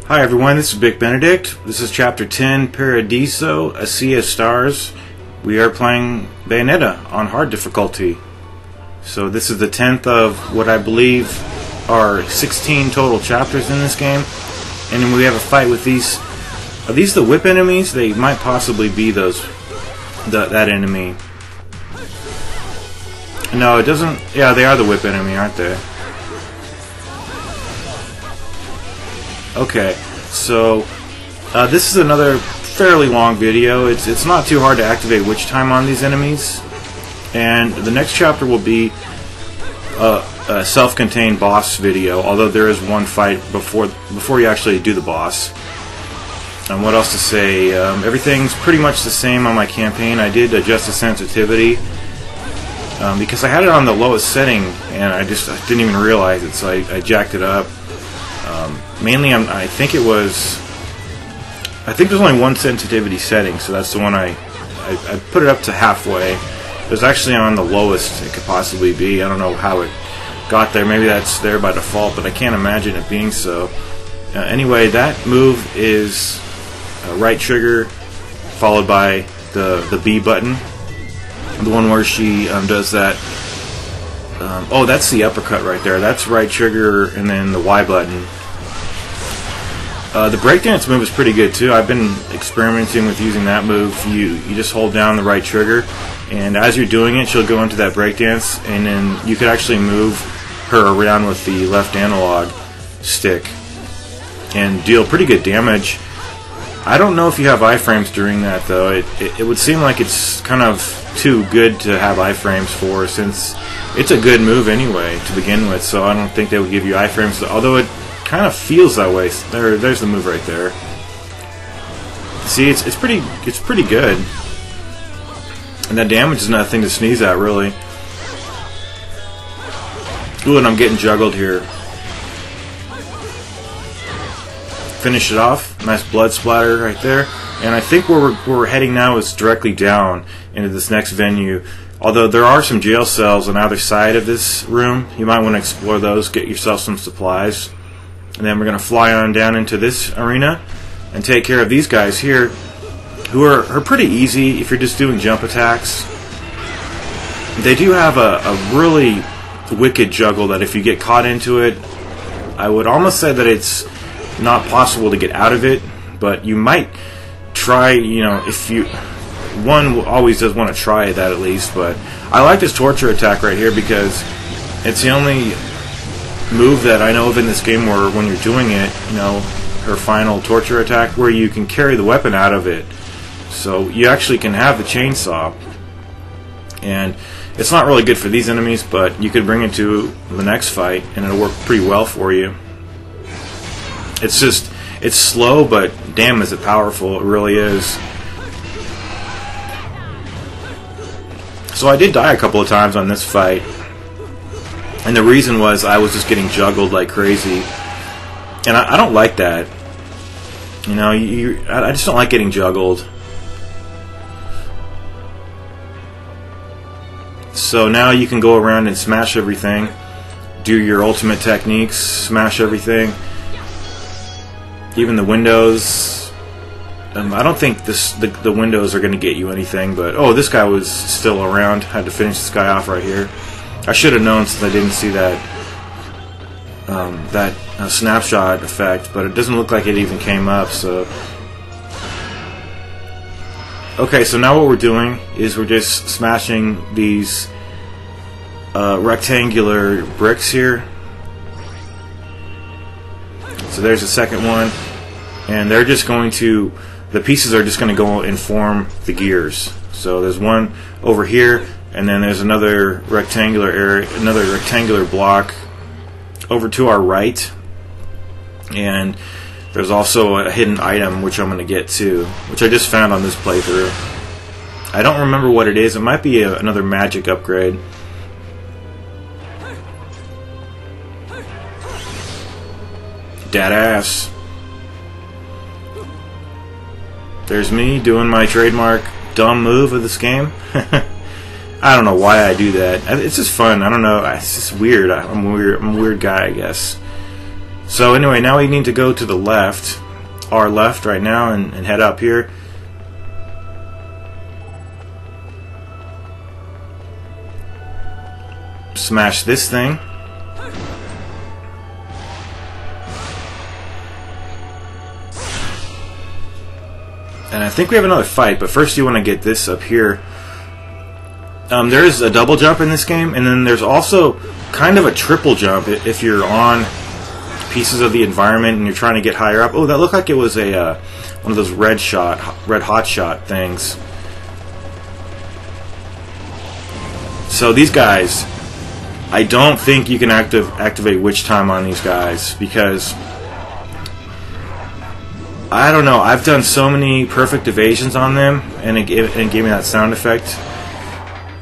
Hi everyone, this is Big Benedict. This is Chapter 10, Paradiso, A Sea of Stars. We are playing Bayonetta on hard difficulty. So this is the 10th of what I believe are 16 total chapters in this game. And then we have a fight with these. Are these the whip enemies? They might possibly be that enemy. No, it doesn't. Yeah, they are the whip enemy, aren't they? Okay, so this is another fairly long video. It's not too hard to activate witch time on these enemies, and the next chapter will be a self-contained boss video. Although there is one fight before you actually do the boss. And what else to say? Everything's pretty much the same on my campaign. I did adjust the sensitivity because I had it on the lowest setting, and I didn't even realize it, so I jacked it up. Mainly, I think there's only one sensitivity setting, so that's the one I put it up to halfway. It was actually on the lowest it could possibly be. I don't know how it got there. Maybe that's there by default, but I can't imagine it being so. Anyway, that move is right trigger followed by the B button, the one where she does that. Oh, that's the uppercut right there. That's right trigger and then the Y button. The breakdance move is pretty good too. I've been experimenting with using that move. You just hold down the right trigger, and as you're doing it, she'll go into that breakdance, and then you could actually move her around with the left analog stick and deal pretty good damage. I don't know if you have iframes during that though. It would seem like it's kind of too good to have iframes for, since it's a good move anyway to begin with. So I don't think they would give you iframes. Although it kind of feels that way. There's the move right there. See, it's pretty good, and that damage is nothing to sneeze at, really. Ooh, and I'm getting juggled here. Finish it off. Nice blood splatter right there. And I think where we're heading now is directly down into this next venue. Although there are some jail cells on either side of this room. You might want to explore those, get yourself some supplies. And then we're going to fly on down into this arena and take care of these guys here, who are pretty easy if you're just doing jump attacks. They do have a really wicked juggle that if you get caught into it, I would almost say that it's not possible to get out of it, but you might try, if you... One always does want to try that at least, but I like this torture attack right here because it's the only move that I know of in this game where when you're doing it, her final torture attack, where you can carry the weapon out of it. So you actually can have the chainsaw. And it's not really good for these enemies, but you could bring it to the next fight and it'll work pretty well for you. It's slow, but damn is it powerful. It really is. So I did die a couple of times on this fight. And the reason was I was just getting juggled like crazy. And I don't like that. I just don't like getting juggled. So now you can go around and smash everything. Do your ultimate techniques, smash everything. Even the windows. I don't think the windows are going to get you anything, but... Oh, this guy was still around. Had to finish this guy off right here. I should have known since I didn't see that snapshot effect, but it doesn't look like it even came up. So, okay, so now what we're doing is we're just smashing these rectangular bricks here. So there's the second one, and they're just going to... The pieces are just going to go and form the gears. So there's one over here, and then there's another rectangular area, another rectangular block over to our right. And there's also a hidden item which I'm going to get to, which I just found on this playthrough. I don't remember what it is. It might be another magic upgrade. Dead ass. There's me doing my trademark dumb move of this game. I don't know why I do that. It's just fun. I don't know. It's just weird. I'm a weird guy, I guess. So anyway, now we need to go to the left, our left right now, and head up here. Smash this thing. And I think we have another fight, but first you want to get this up here. There is a double jump in this game, and then there's also kind of a triple jump if you're on pieces of the environment and you're trying to get higher up. Oh, that looked like it was a one of those red hot shot things. So these guys, I don't think you can activate witch time on these guys, because I don't know, I've done so many perfect evasions on them, and it gave me that sound effect,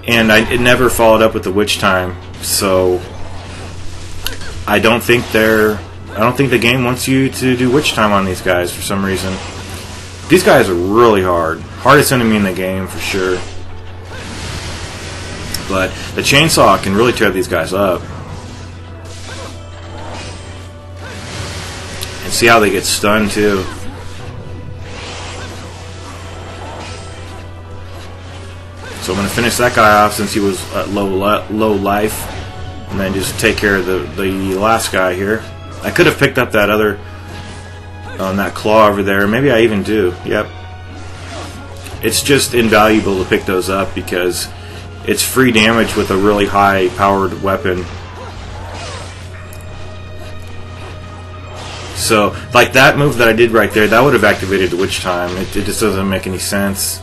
and it never followed up with the witch time. So I don't think the game wants you to do witch time on these guys for some reason. These guys are really hard. Hardest enemy in the game for sure. But the chainsaw can really tear these guys up. And see how they get stunned too. So I'm going to finish that guy off since he was at low life, and then just take care of the last guy here. I could have picked up that other that claw over there. Maybe I even do. Yep. It's just invaluable to pick those up because it's free damage with a really high powered weapon. So like that move that I did right there, that would have activated the witch time. It just doesn't make any sense.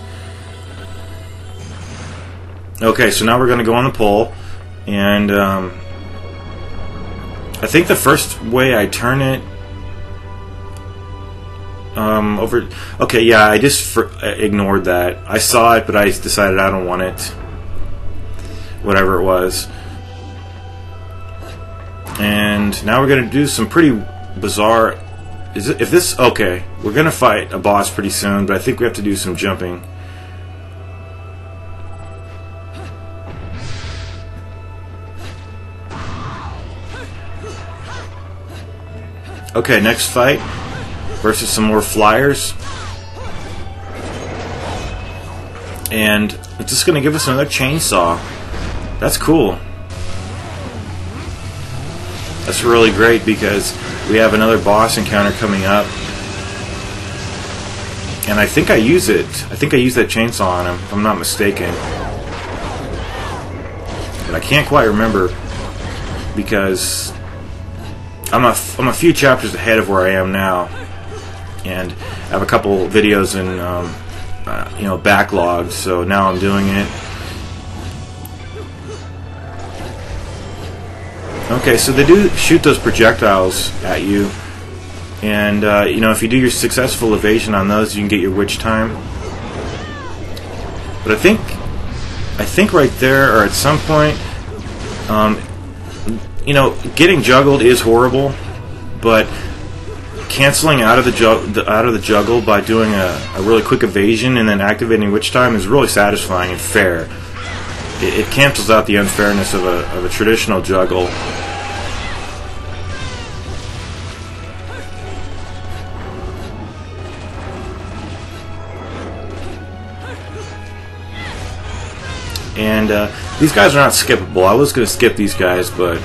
Okay, so now we're going to go on the pole, and I think the first way I turn it over. Okay, yeah, I just ignored that. I saw it, but I decided I don't want it. Whatever it was. And now we're going to do some pretty bizarre. Okay, we're going to fight a boss pretty soon, but I think we have to do some jumping. Okay, next fight versus some more flyers, and it's just going to give us another chainsaw. That's cool. That's really great because we have another boss encounter coming up, and I think I use it. I think I use that chainsaw on him, if I'm not mistaken, but I can't quite remember because I'm a few chapters ahead of where I am now, and I have a couple videos in backlogged, so now I'm doing it. Okay, so they do shoot those projectiles at you, and if you do your successful evasion on those, you can get your witch time. But I think right there, or at some point, getting juggled is horrible, but canceling out of the juggle by doing a really quick evasion and then activating witch time is really satisfying and fair. It cancels out the unfairness of a traditional juggle. And these guys are not skippable. I was going to skip these guys, but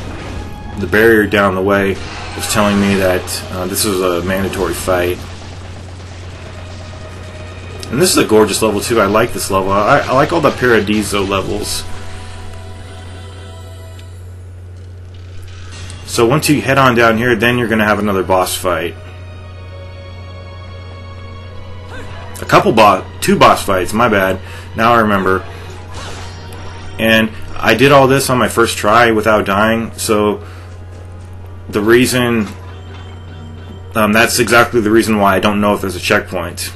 the barrier down the way was telling me that this was a mandatory fight. And this is a gorgeous level too. I like this level. I like all the Paradiso levels. So once you head on down here, then you're going to have another boss fight. Two boss fights, my bad. Now I remember. And I did all this on my first try without dying, so the reason, that's exactly the reason why I don't know if there's a checkpoint.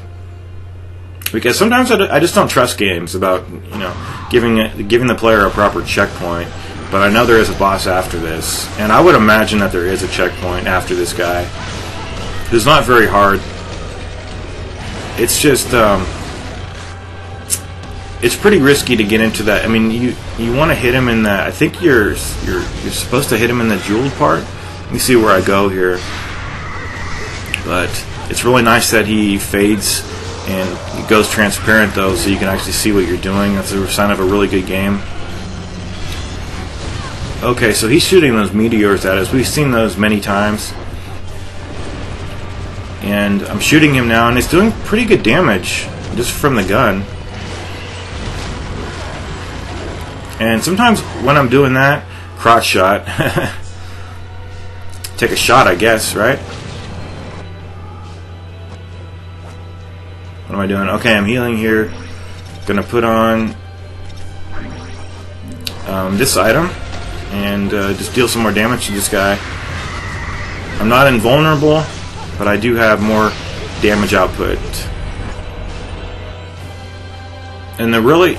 Because sometimes I just don't trust games about, giving the player a proper checkpoint. But I know there is a boss after this, and I would imagine that there is a checkpoint after this guy. It's not very hard. It's just, it's pretty risky to get into that. I mean, you want to hit him in that. I think you're supposed to hit him in the jeweled part. Let me see where I go here. But it's really nice that he fades and it goes transparent though, so you can actually see what you're doing. That's a sign of a really good game. Okay, so he's shooting those meteors at us. We've seen those many times. And I'm shooting him now, and it's doing pretty good damage just from the gun. And sometimes when I'm doing that, crotch shot, take a shot, I guess, right? What am I doing? Okay, I'm healing here. Gonna put on this item and just deal some more damage to this guy. I'm not invulnerable, but I do have more damage output. And the really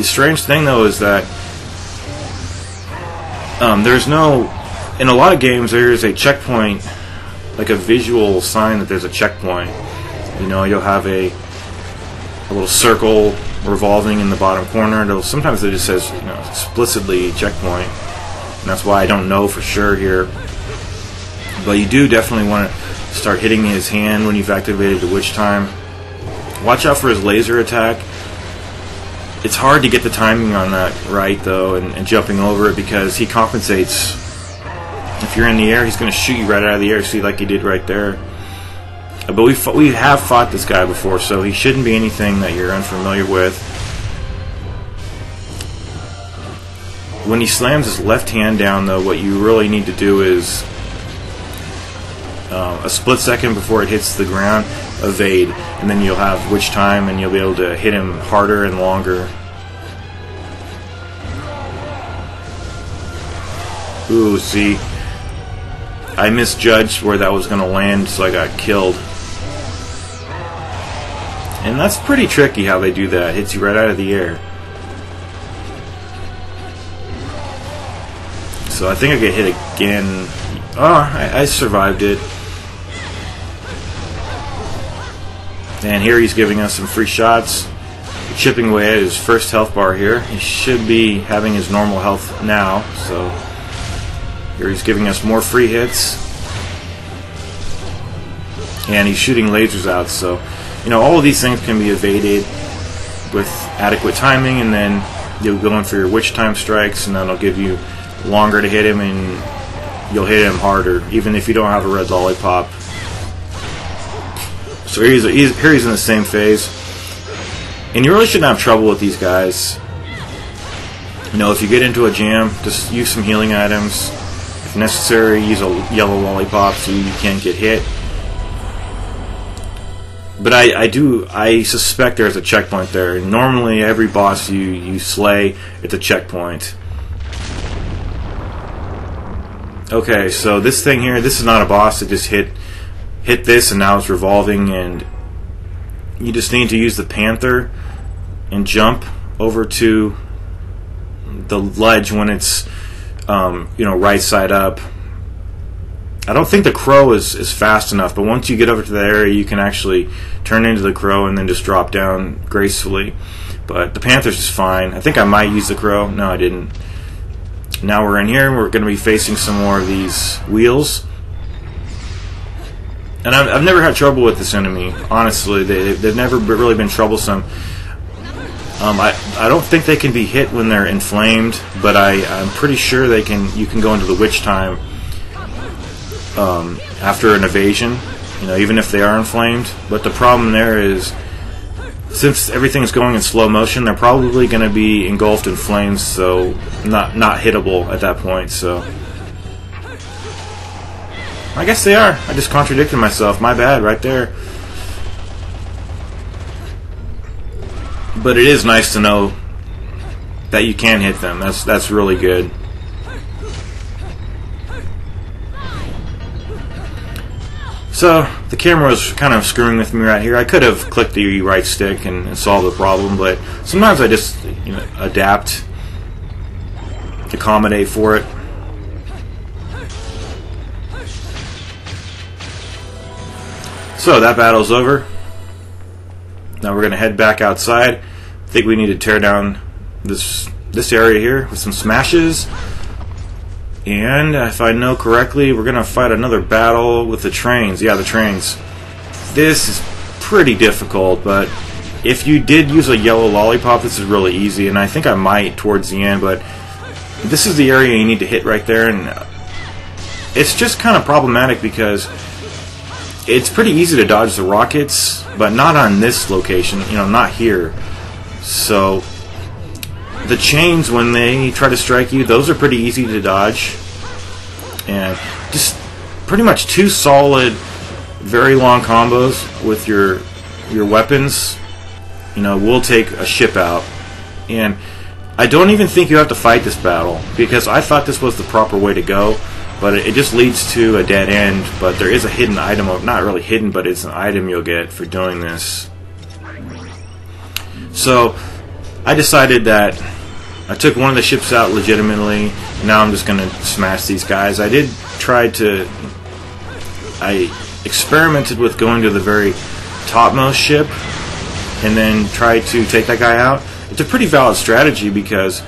strange thing though is that there's no, in a lot of games there is a checkpoint, like a visual sign that there's a checkpoint. You know, you'll have a little circle revolving in the bottom corner. Sometimes it just says, you know, explicitly checkpoint, and that's why I don't know for sure here. But you do definitely want to start hitting his hand when you've activated the witch time. Watch out for his laser attack. It's hard to get the timing on that right though, and jumping over it, because he compensates. If you're in the air, he's going to shoot you right out of the air, see, like he did right there. But we have fought this guy before, so he shouldn't be anything that you're unfamiliar with. When he slams his left hand down though, what you really need to do is a split second before it hits the ground, evade, and then you'll have witch time and you'll be able to hit him harder and longer. Ooh, see, I misjudged where that was going to land, so I got killed. And that's pretty tricky how they do that. Hits you right out of the air. So I think I get hit again. Oh, I survived it. And here he's giving us some free shots. Chipping away at his first health bar here. He should be having his normal health now. So here he's giving us more free hits. And he's shooting lasers out. So, you know, all of these things can be evaded with adequate timing, and then you'll go in for your witch time strikes, and that'll give you longer to hit him, and you'll hit him harder, even if you don't have a red lollipop. So here he's in the same phase, and you really shouldn't have trouble with these guys. You know, if you get into a jam, just use some healing items. If necessary, use a yellow lollipop so you can't get hit. But I suspect there's a checkpoint there. Normally, every boss you slay, it's a checkpoint. Okay, so this thing here, this is not a boss. It just hit this, and now it's revolving, and you just need to use the panther and jump over to the ledge when it's you know, right side up. I don't think the crow is fast enough, but once you get over to that area, you can actually turn into the crow and then just drop down gracefully. But the panther's just fine. I think I might use the crow. No, I didn't. Now we're in here, and we're going to be facing some more of these wheels. And I've never had trouble with this enemy, honestly. They've never really been troublesome. I don't think they can be hit when they're inflamed, but I'm pretty sure you can go into the witch time after an evasion, you know, even if they are inflamed. But the problem there is, since everything's going in slow motion, they're probably going to be engulfed in flames, so not hittable at that point. So I guess they are. I just contradicted myself. My bad, right there. But it is nice to know that you can hit them. That's really good. So the camera was kind of screwing with me right here. I could have clicked the right stick and solved the problem, but sometimes I just, you know, adapt, accommodate for it. So that battle's over. Now we're going to head back outside. I think we need to tear down this area here with some smashes. And if I know correctly, we're going to fight another battle with the trains. Yeah, the trains. This is pretty difficult, but if you did use a yellow lollipop, this is really easy, and I think I might towards the end, but this is the area you need to hit right there, and it's just kind of problematic because it's pretty easy to dodge the rockets, but not on this location, you know, not here. So the chains, when they try to strike you, those are pretty easy to dodge, and just pretty much 2 solid, very long combos with your weapons, you know, will take a ship out. And I don't even think you have to fight this battle, because I thought this was the proper way to go, but it just leads to a dead end. But there is a hidden item, not really hidden, but it's an item you'll get for doing this. So I decided that I took one of the ships out legitimately, and now I'm just going to smash these guys. I experimented with going to the very topmost ship and then tried to take that guy out. It's a pretty valid strategy, because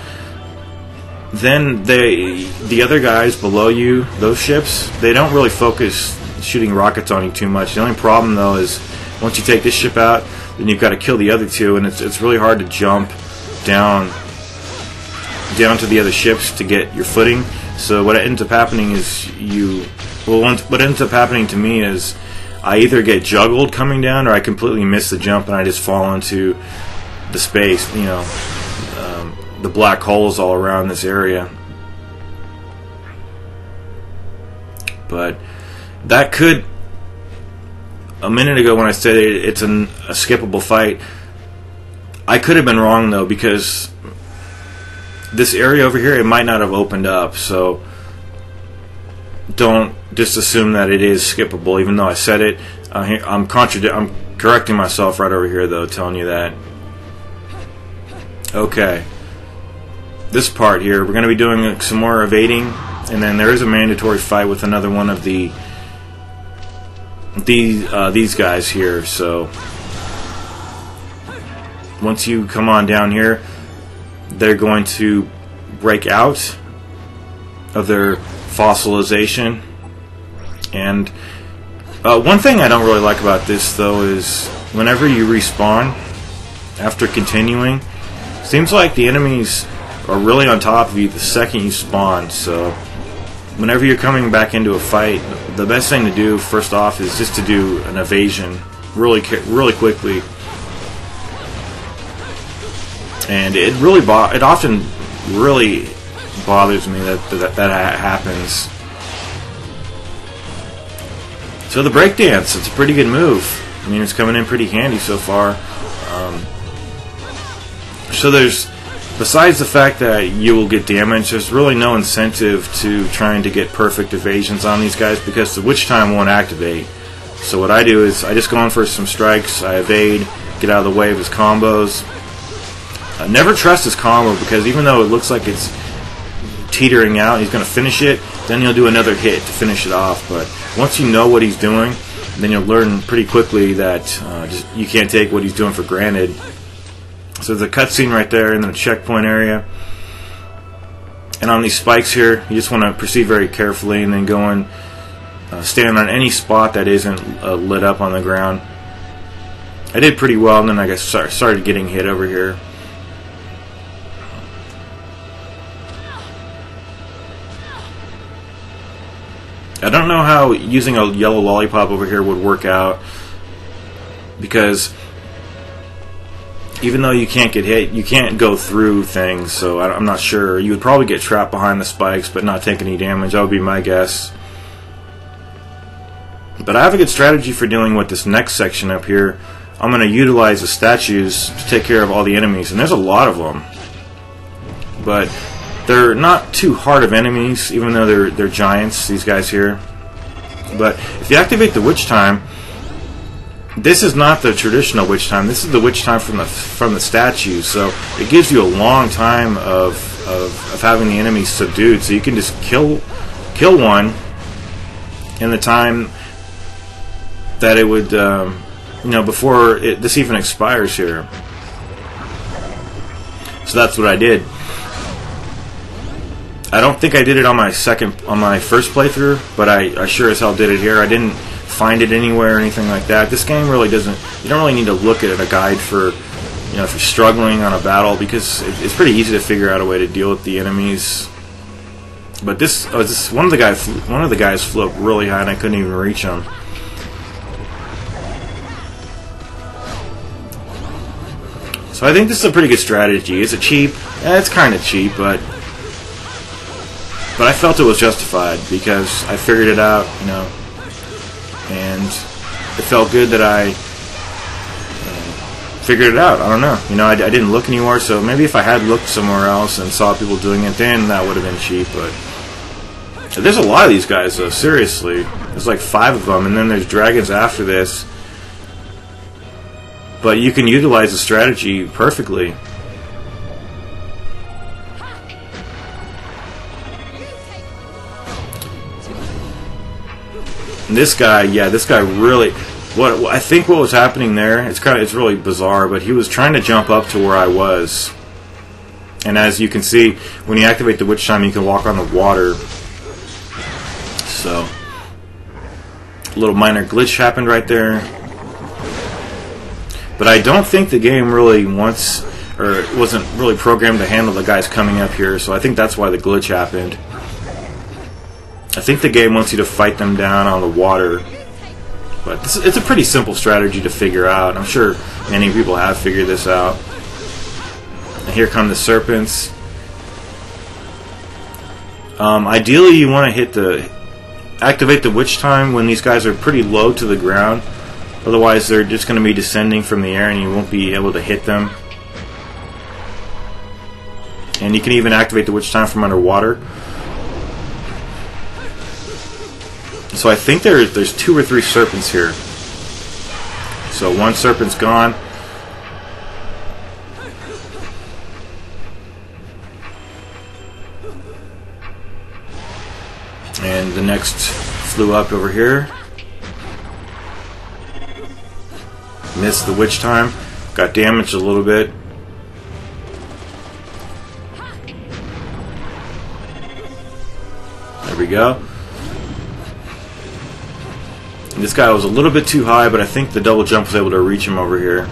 then the other guys below you, those ships, they don't really focus shooting rockets on you too much. The only problem though is once you take this ship out, then you've got to kill the other 2, and it's really hard to jump down to the other ships to get your footing. So what ends up happening is what ends up happening to me is I either get juggled coming down, or I completely miss the jump and I just fall into the space, you know, the black holes all around this area. But that could, a minute ago when I said it's a skippable fight, I could have been wrong though, because this area over here, it might not have opened up, so don't just assume that it is skippable, even though I said it. I'm correcting myself right over here though, telling you that. Okay, this part here, we're going to be doing some more evading, and then there is a mandatory fight with another one of these guys here. So once you come on down here, they're going to break out of their fossilization. And one thing I don't really like about this though is whenever you respawn after continuing, seems like the enemies are really on top of you the second you spawn. So whenever you're coming back into a fight, the best thing to do first off is just to do an evasion really quickly. And it often really bothers me that happens. So the breakdance, it's a pretty good move. I mean, it's coming in pretty handy so far. So besides the fact that you will get damaged, there's really no incentive to trying to get perfect evasions on these guys, because the witch time won't activate. So what I do is I just go in for some strikes, I evade, get out of the way of his combos. Never trust his combo, because even though it looks like it's teetering out, he's going to finish it, then he'll do another hit to finish it off. But once you know what he's doing, then you'll learn pretty quickly that you can't take what he's doing for granted. So there's a cutscene right there in the checkpoint area. And on these spikes here, you just want to proceed very carefully, and then go and stand on any spot that isn't lit up on the ground. I did pretty well, and then I started getting hit over here. I don't know how using a yellow lollipop over here would work out, because even though you can't get hit, you can't go through things, so I'm not sure. You would probably get trapped behind the spikes but not take any damage. That would be my guess. But I have a good strategy for dealing with this next section up here. I'm going to utilize the statues to take care of all the enemies, and there's a lot of them. But they're not too hard of enemies, even though they're giants, these guys here. But if you activate the witch time, this is not the traditional witch time. This is the witch time from the statues. So it gives you a long time of having the enemies subdued. So you can just kill one in the time that it would, before this even expires here. So that's what I did. I don't think I did it on my first playthrough, but I sure as hell did it here. I didn't find it anywhere or anything like that. This game really doesn't. You don't really need to look at a guide for, if you're struggling on a battle, because it's pretty easy to figure out a way to deal with the enemies. But one of the guys flew up really high and I couldn't even reach him. So I think this is a pretty good strategy. Is it cheap? It's kind of cheap, but I felt it was justified because I figured it out, and it felt good that I figured it out. I don't know. I didn't look anywhere, so maybe if I had looked somewhere else and saw people doing it, then that would have been cheap. But there's a lot of these guys, though. Seriously, there's like 5 of them, and then there's dragons after this. But you can utilize the strategy perfectly. This guy really. I think what was happening there, it's really bizarre, but he was trying to jump up to where I was. And as you can see, when you activate the witch time, you can walk on the water. So, a little minor glitch happened right there. But I don't think the game really wants, or it wasn't really programmed to handle the guys coming up here, so I think that's why the glitch happened. I think the game wants you to fight them down on the water. But it's a pretty simple strategy to figure out. I'm sure many people have figured this out. And here come the serpents. Ideally, you want to activate the witch time when these guys are pretty low to the ground. Otherwise, they're just going to be descending from the air and you won't be able to hit them. And you can even activate the witch time from underwater. So I think there's 2 or 3 serpents here. So one serpent's gone. And the next flew up over here. Missed the witch time. Got damaged a little bit. There we go. And this guy was a little bit too high, but I think the double jump was able to reach him over here.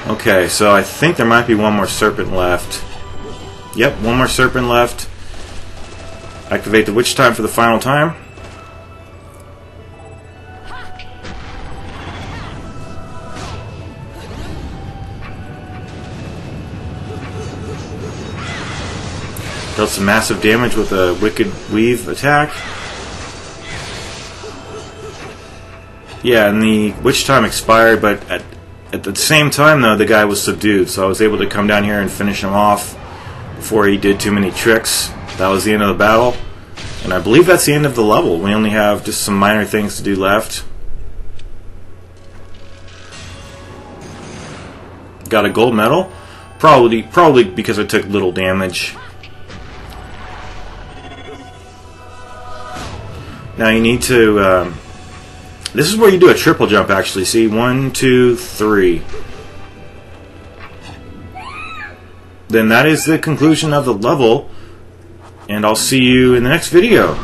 Okay, so I think there might be one more serpent left. Yep, one more serpent left. Activate the witch time for the final time. Dealt some massive damage with a Wicked Weave attack. Yeah, and the witch time expired, but at the same time, though, the guy was subdued, so I was able to come down here and finish him off before he did too many tricks. That was the end of the battle, and I believe that's the end of the level. We only have just some minor things to do left. Got a gold medal, probably because I took little damage. Now you need to. This is where you do a triple jump, actually. See, 1, 2, 3. Then that is the conclusion of the level, and I'll see you in the next video.